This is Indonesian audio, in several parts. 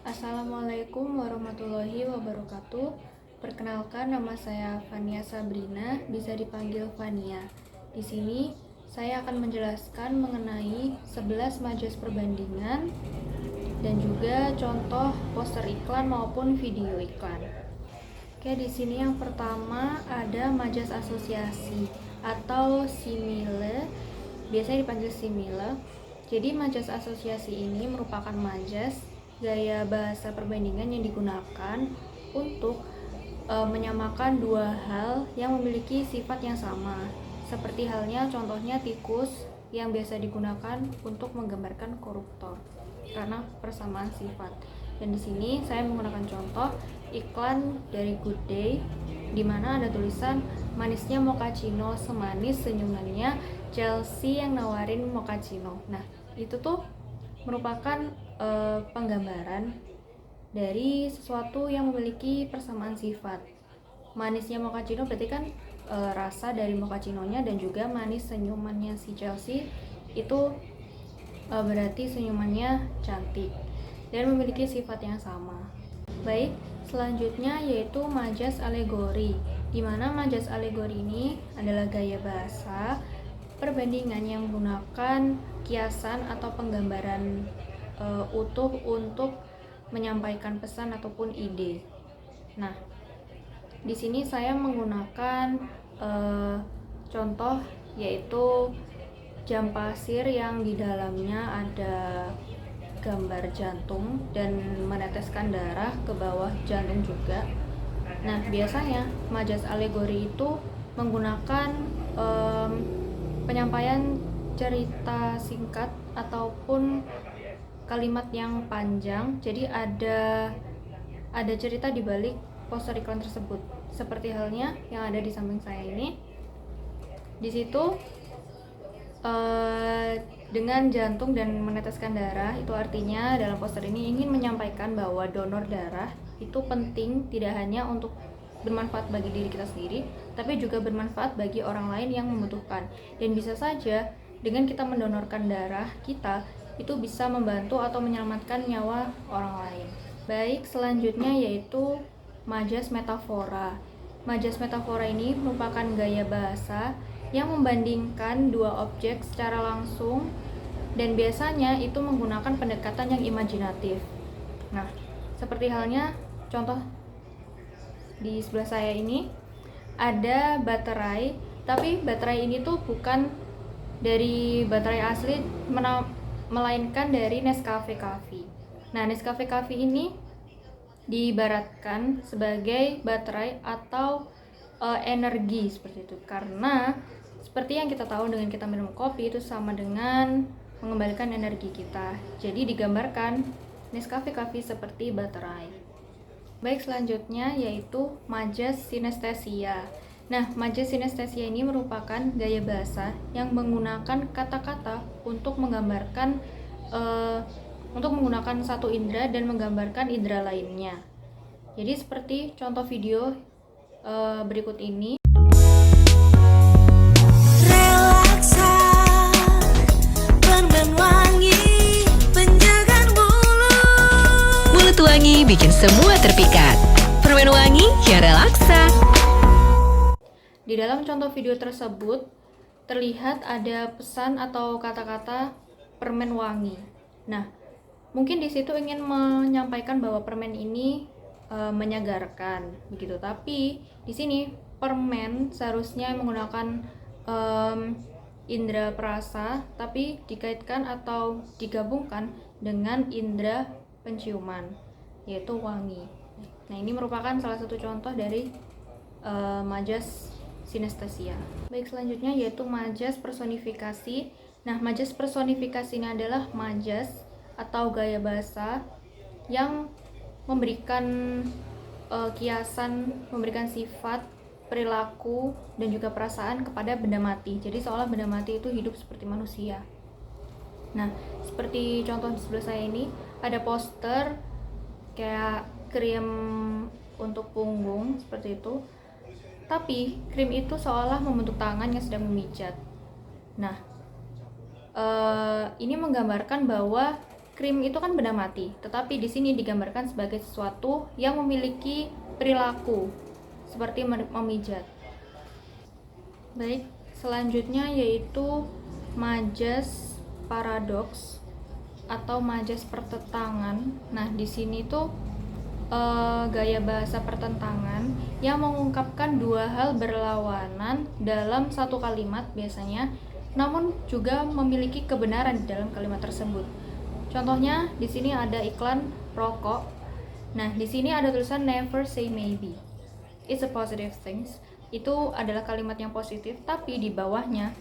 Assalamualaikum warahmatullahi wabarakatuh. Perkenalkan, nama saya Fania Sabrina, bisa dipanggil Fania. Di sini saya akan menjelaskan mengenai 11 majas perbandingan dan juga contoh poster iklan maupun video iklan. Oke, di sini yang pertama ada majas asosiasi atau simile, biasanya dipanggil simile. Jadi majas asosiasi ini merupakan majas gaya bahasa perbandingan yang digunakan untuk menyamakan dua hal yang memiliki sifat yang sama. Seperti halnya contohnya tikus yang biasa digunakan untuk menggambarkan koruptor karena persamaan sifat. Dan di sini saya menggunakan contoh iklan dari Good Day, di mana ada tulisan manisnya mochaccino semanis senyumannya Chelsea yang nawarin mochaccino. Nah, itu tuh merupakan penggambaran dari sesuatu yang memiliki persamaan sifat. Manisnya mochaccino berarti kan rasa dari mochaccinonya, dan juga manis senyumannya si Chelsea itu berarti senyumannya cantik dan memiliki sifat yang sama. Baik, selanjutnya yaitu majas alegori, di mana majas alegori ini adalah gaya bahasa perbandingan yang menggunakan kiasan atau penggambaran utuh untuk menyampaikan pesan ataupun ide. Nah, di sini saya menggunakan contoh yaitu jam pasir yang di dalamnya ada gambar jantung dan meneteskan darah ke bawah jantung juga. Nah, biasanya majas alegori itu menggunakan penyampaian cerita singkat ataupun kalimat yang panjang. Jadi ada cerita di balik poster iklan tersebut. Seperti halnya yang ada di samping saya ini. Di situ dengan jantung dan meneteskan darah, itu artinya dalam poster ini ingin menyampaikan bahwa donor darah itu penting tidak hanya untuk bermanfaat bagi diri kita sendiri, tapi juga bermanfaat bagi orang lain yang membutuhkan. Dan bisa saja dengan kita mendonorkan darah kita, itu bisa membantu atau menyelamatkan nyawa orang lain. Baik, selanjutnya yaitu majas metafora. Majas metafora ini merupakan gaya bahasa yang membandingkan dua objek secara langsung, dan biasanya itu menggunakan pendekatan yang imajinatif. Nah, seperti halnya contoh di sebelah saya ini ada baterai, tapi baterai ini tuh bukan dari baterai asli, melainkan dari Nescafe Coffee. Nah, Nescafe Coffee ini diibaratkan sebagai baterai atau energi seperti itu, karena seperti yang kita tahu dengan kita minum kopi itu sama dengan mengembalikan energi kita. Jadi digambarkan Nescafe Coffee seperti baterai. Baik, selanjutnya yaitu majas sinestesia. Nah, majas sinestesia ini merupakan gaya bahasa yang menggunakan kata-kata untuk menggambarkan untuk menggunakan satu indera dan menggambarkan indera lainnya. Jadi seperti contoh video berikut ini. Mulut wangi bikin semua terpikat. Permen wangi ya relaksa. Di dalam contoh video tersebut terlihat ada pesan atau kata-kata permen wangi. Nah, mungkin di situ ingin menyampaikan bahwa permen ini menyegarkan begitu, tapi di sini permen seharusnya menggunakan indera perasa, tapi dikaitkan atau digabungkan dengan indera penciuman, yaitu wangi. Nah, ini merupakan salah satu contoh dari majas sinestesia. Baik, selanjutnya yaitu majas personifikasi. Nah, majas personifikasi ini adalah majas atau gaya bahasa yang memberikan kiasan, memberikan sifat, perilaku, dan juga perasaan kepada benda mati. Jadi seolah benda mati itu hidup seperti manusia. Nah, seperti contoh di sebelah saya ini ada poster kayak krim untuk punggung seperti itu, tapi krim itu seolah membentuk tangan yang sedang memijat. Nah, ini menggambarkan bahwa krim itu kan benda mati, tetapi di sini digambarkan sebagai sesuatu yang memiliki perilaku seperti memijat. Baik, selanjutnya yaitu majas paradoks atau majas pertentangan. Nah, di sini tuh gaya bahasa pertentangan yang mengungkapkan dua hal berlawanan dalam satu kalimat biasanya, namun juga memiliki kebenaran di dalam kalimat tersebut. Contohnya di sini ada iklan rokok. Nah, di sini ada tulisan never say maybe. It's a positive things. Itu adalah kalimat yang positif, tapi di bawahnya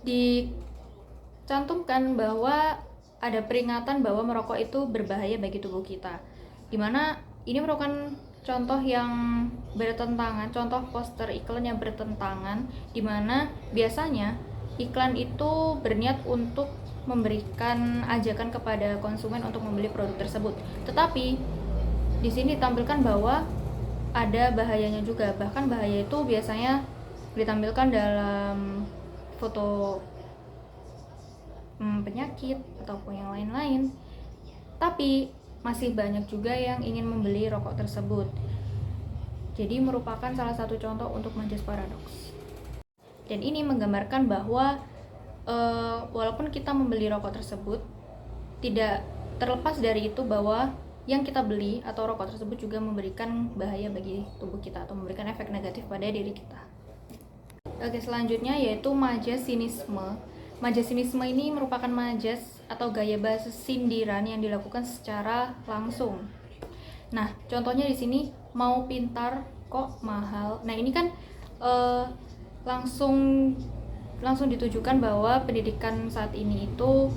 dicantumkan bahwa ada peringatan bahwa merokok itu berbahaya bagi tubuh kita. Dimana ini merupakan contoh yang bertentangan, contoh poster iklan yang bertentangan, dimana biasanya iklan itu berniat untuk memberikan ajakan kepada konsumen untuk membeli produk tersebut. Tetapi di sini ditampilkan bahwa ada bahayanya juga. Bahkan bahaya itu biasanya ditampilkan dalam foto penyakit ataupun yang lain-lain. Tapi masih banyak juga yang ingin membeli rokok tersebut. Jadi merupakan salah satu contoh untuk majas paradoks. Dan ini menggambarkan bahwa walaupun kita membeli rokok tersebut, tidak terlepas dari itu bahwa yang kita beli atau rokok tersebut juga memberikan bahaya bagi tubuh kita atau memberikan efek negatif pada diri kita. Oke, selanjutnya yaitu majas sinisme. Majas sinisme ini merupakan majas atau gaya bahasa sindiran yang dilakukan secara langsung. Nah, contohnya di sini, mau pintar kok mahal. Nah, ini kan langsung ditujukan bahwa pendidikan saat ini itu,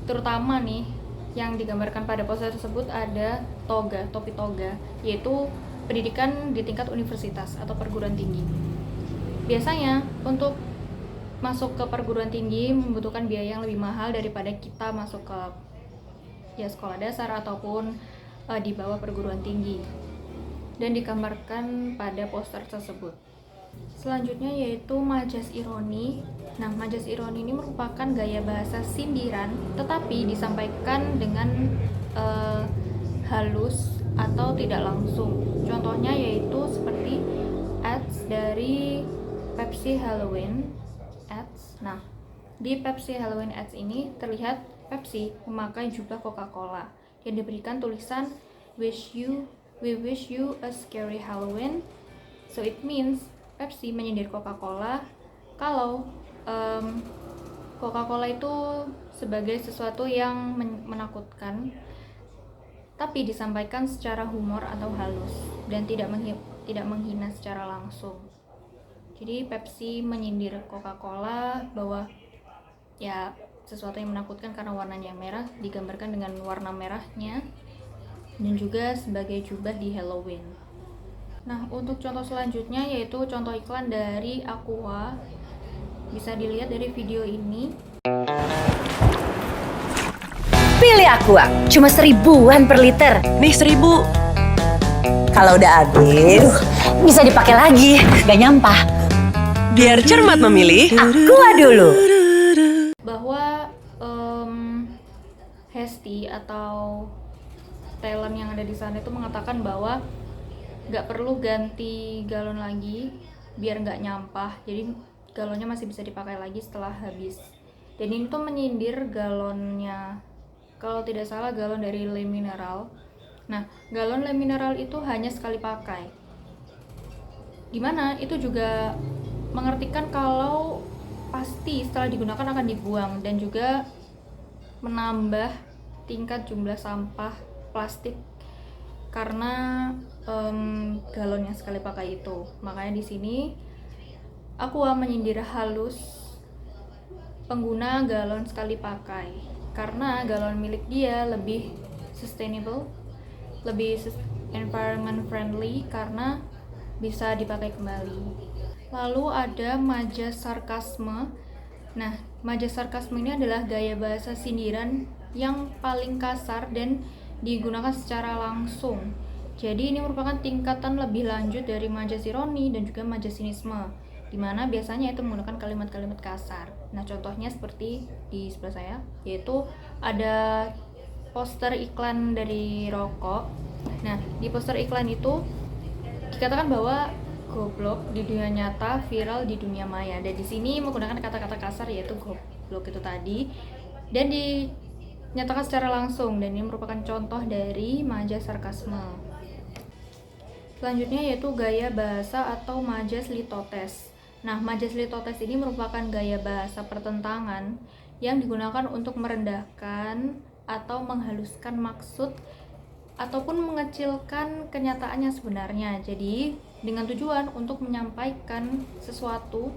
terutama nih yang digambarkan pada poster tersebut ada topi toga, yaitu pendidikan di tingkat universitas atau perguruan tinggi. Biasanya untuk masuk ke perguruan tinggi membutuhkan biaya yang lebih mahal daripada kita masuk ke sekolah dasar ataupun di bawah perguruan tinggi, dan digambarkan pada poster tersebut. Selanjutnya yaitu majas ironi. Nah, majas ironi ini merupakan gaya bahasa sindiran tetapi disampaikan dengan halus atau tidak langsung. Contohnya yaitu seperti ads dari Pepsi Halloween ads. Nah, di Pepsi Halloween ads ini terlihat Pepsi memakai jubah Coca-Cola yang diberikan tulisan we wish you a scary Halloween. So it means Pepsi menyindir Coca-Cola kalau Coca-Cola itu sebagai sesuatu yang menakutkan, tapi disampaikan secara humor atau halus dan tidak menghina secara langsung. Jadi Pepsi menyindir Coca-Cola bahwa ya sesuatu yang menakutkan karena warnanya yang merah, digambarkan dengan warna merahnya, dan juga sebagai jubah di Halloween. Nah, untuk contoh selanjutnya yaitu contoh iklan dari Aqua. Bisa dilihat dari video ini. Pilih Aqua, cuma 1.000-an per liter. Nih 1.000. Kalau udah habis, bisa dipakai lagi, gak nyampah. Biar cermat memilih, Aqua dulu. Bahwa Hesti atau talent yang ada di sana itu mengatakan bahwa nggak perlu ganti galon lagi biar nggak nyampah, jadi galonnya masih bisa dipakai lagi setelah habis. Dan ini tuh menyindir galonnya, kalau tidak salah galon dari Le Mineral. Nah, galon Le Mineral itu hanya sekali pakai, dimana itu juga mengartikan kalau pasti setelah digunakan akan dibuang, dan juga menambah tingkat jumlah sampah plastik karena galon yang sekali pakai itu. Makanya di sini Aqua menyindir halus pengguna galon sekali pakai, karena galon milik dia lebih sustainable, lebih environment friendly karena bisa dipakai kembali. Lalu ada majas sarkasme. Nah, majas sarkasme ini adalah gaya bahasa sindiran yang paling kasar dan digunakan secara langsung. Jadi ini merupakan tingkatan lebih lanjut dari majas ironi dan juga majas sinisme. dimana biasanya itu menggunakan kalimat-kalimat kasar. Nah, contohnya seperti di sebelah saya, yaitu ada poster iklan dari rokok. Nah, di poster iklan itu dikatakan bahwa goblok di dunia nyata, viral di dunia maya. Dan di sini menggunakan kata-kata kasar yaitu goblok itu tadi, dan dinyatakan secara langsung, dan ini merupakan contoh dari majas sarkasme. Selanjutnya yaitu gaya bahasa atau majas litotes. Nah, majas litotes ini merupakan gaya bahasa pertentangan yang digunakan untuk merendahkan atau menghaluskan maksud ataupun mengecilkan kenyataan yang sebenarnya. Jadi, dengan tujuan untuk menyampaikan sesuatu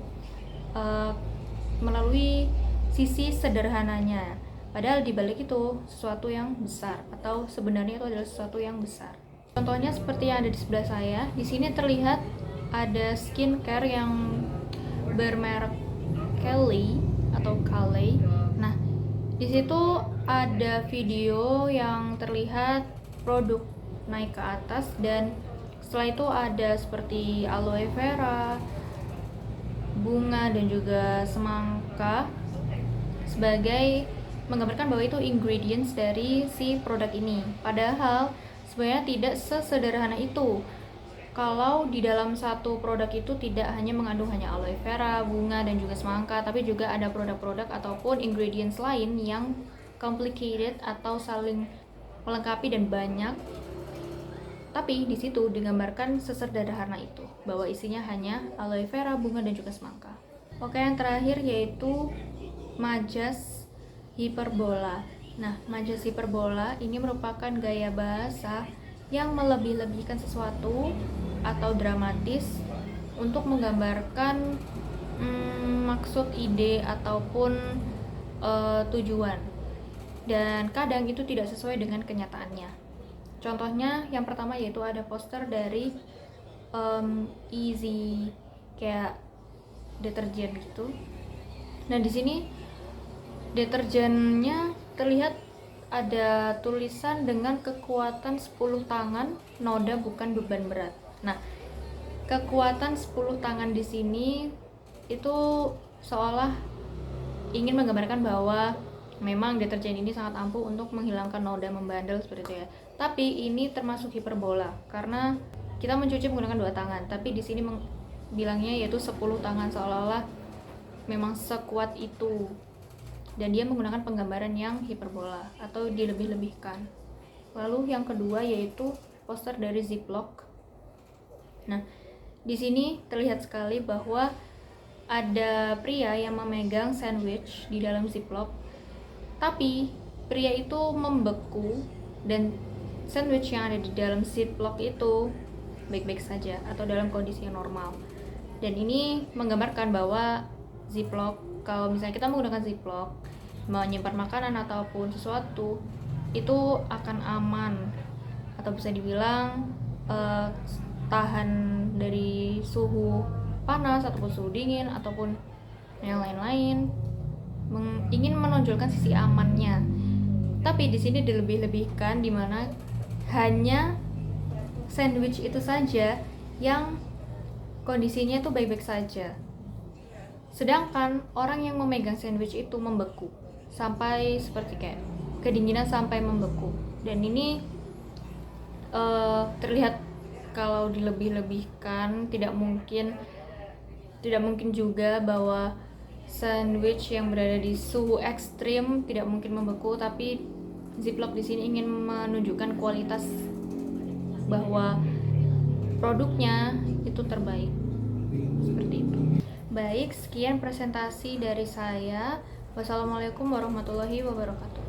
melalui sisi sederhananya. Padahal di balik itu sesuatu yang besar, atau sebenarnya itu adalah sesuatu yang besar. Contohnya seperti yang ada di sebelah saya. Di sini terlihat ada skincare yang bermerek Kelly atau Calais. Nah, di situ ada video yang terlihat produk naik ke atas, dan setelah itu ada seperti aloe vera, bunga, dan juga semangka sebagai menggambarkan bahwa itu ingredients dari si produk ini. Padahal sebenarnya tidak sesederhana itu. Kalau di dalam satu produk itu tidak hanya mengandung hanya aloe vera, bunga, dan juga semangka, tapi juga ada produk-produk ataupun ingredients lain yang complicated atau saling melengkapi dan banyak. Tapi di situ digambarkan sesederhana itu, bahwa isinya hanya aloe vera, bunga, dan juga semangka. Oke, yang terakhir yaitu majas hiperbola. Nah, majas hiperbola ini merupakan gaya bahasa yang melebih-lebihkan sesuatu atau dramatis untuk menggambarkan maksud, ide, ataupun tujuan. Dan kadang itu tidak sesuai dengan kenyataannya. Contohnya yang pertama yaitu ada poster dari Easy, kayak deterjen gitu. Nah, di sini deterjennya terlihat ada tulisan dengan kekuatan 10 tangan, noda bukan beban berat. Nah, kekuatan 10 tangan di sini itu seolah ingin menggambarkan bahwa memang deterjen ini sangat ampuh untuk menghilangkan noda membandel seperti itu ya. Tapi ini termasuk hiperbola karena kita mencuci menggunakan 2 tangan, tapi di sini bilangnya yaitu 10 tangan, seolah-olah memang sekuat itu. Dan dia menggunakan penggambaran yang hiperbola atau dilebih-lebihkan. Lalu yang kedua yaitu poster dari Ziploc. Nah, di sini terlihat sekali bahwa ada pria yang memegang sandwich di dalam Ziploc, tapi pria itu membeku dan sandwich yang ada di dalam Ziploc itu baik-baik saja atau dalam kondisi yang normal. Dan ini menggambarkan bahwa Ziploc, kalau misalnya kita menggunakan Ziploc menyimpan makanan ataupun sesuatu, itu akan aman atau bisa dibilang tahan dari suhu panas ataupun suhu dingin ataupun yang lain-lain, ingin menonjolkan sisi amannya. Tapi di sini dilebih-lebihkan, di mana hanya sandwich itu saja yang kondisinya itu baik-baik saja. Sedangkan orang yang memegang sandwich itu membeku sampai seperti kayak kedinginan sampai membeku. Dan ini terlihat kalau dilebih-lebihkan tidak mungkin juga bahwa sandwich yang berada di suhu ekstrim tidak mungkin membeku, tapi Ziploc di sini ingin menunjukkan kualitas bahwa produknya itu terbaik. Seperti itu. Baik, sekian presentasi dari saya. Wassalamualaikum warahmatullahi wabarakatuh.